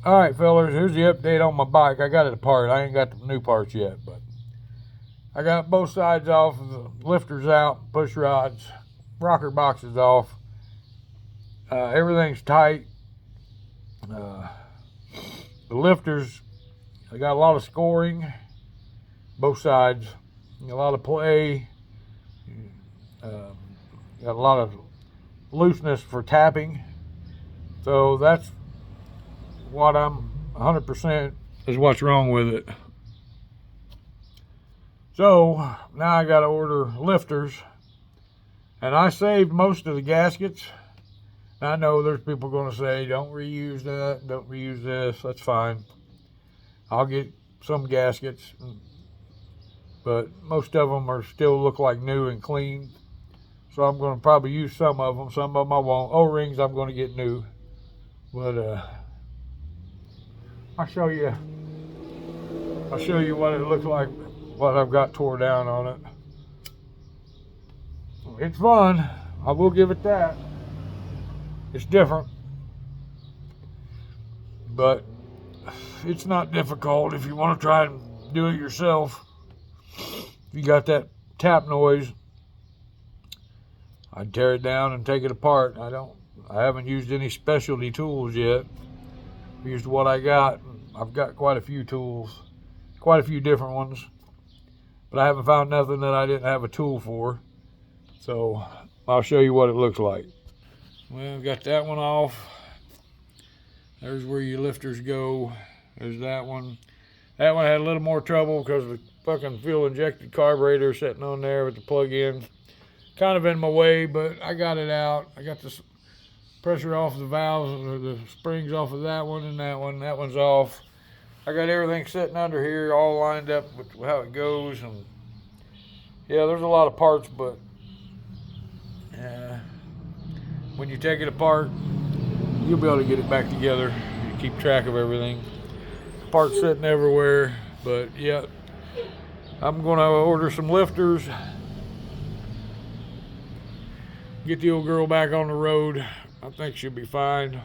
All right, fellas, here's the update on my bike. I got it apart. I ain't got the new parts yet, but I got both sides off, the lifters out, push rods, rocker boxes off. Everything's tight. The lifters, I got a lot of scoring, both sides, a lot of play, got a lot of looseness for tapping. So that's what I'm 100% is what's wrong with it. So now I got to order lifters, and I saved most of the gaskets. I know there's people going to say, don't reuse that, don't reuse this. That's fine. I'll get some gaskets, but most of them are still look like new and clean. So I'm going to probably use some of them. Some of them I won't. O-rings I'm going to get new. But I'll show you what it looks like, what I've got tore down on it. It's fun. I will give it that. It's different, but it's not difficult if you want to try and do it yourself. If you got that tap noise, I'd tear it down and take it apart. I haven't used any specialty tools yet. I've used what I got. I've got quite a few tools, quite a few different ones, but I haven't found nothing that I didn't have a tool for. So I'll show you what it looks like. Well, got that one off. There's where your lifters go. There's that one. That one had a little more trouble because the fucking fuel injected carburetor sitting on there with the plug in. Kind of in my way, but I got it out. I got the pressure off the valves, or the springs off of that one and that one. That one's off. I got everything sitting under here all lined up with how it goes. And yeah, there's a lot of parts, but when you take it apart, you'll be able to get it back together. You keep track of everything. Parts sitting everywhere, but yeah, I'm going to order some lifters. Get the old girl back on the road. I think she'll be fine.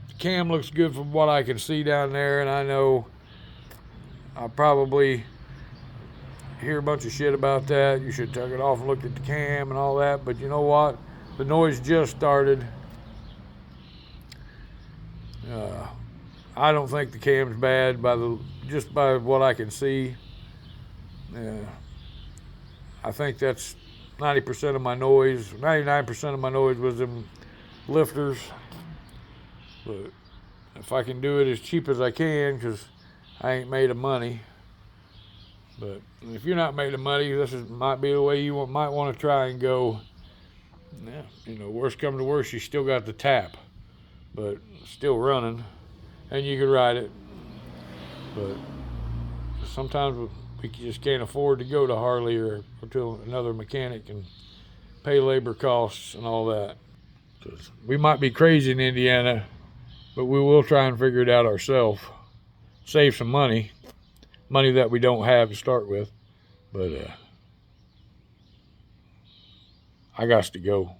The cam looks good from what I can see down there, and I know I'll probably hear a bunch of shit about that. You should take it off and look at the cam and all that, but you know what? The noise just started. I don't think the cam's bad just by what I can see. I think that's 90% of my noise. 99% of my noise was them lifters. But if I can do it as cheap as I can, because I ain't made of money. But if you're not made of money, might be the way you might want to try and go. Yeah, you know, worst come to worst, you still got the tap, but still running, and you can ride it. But sometimes we just can't afford to go to Harley or to another mechanic and pay labor costs and all that. Because we might be crazy in Indiana, but we will try and figure it out ourselves. Save some money that we don't have to start with. But I got to go.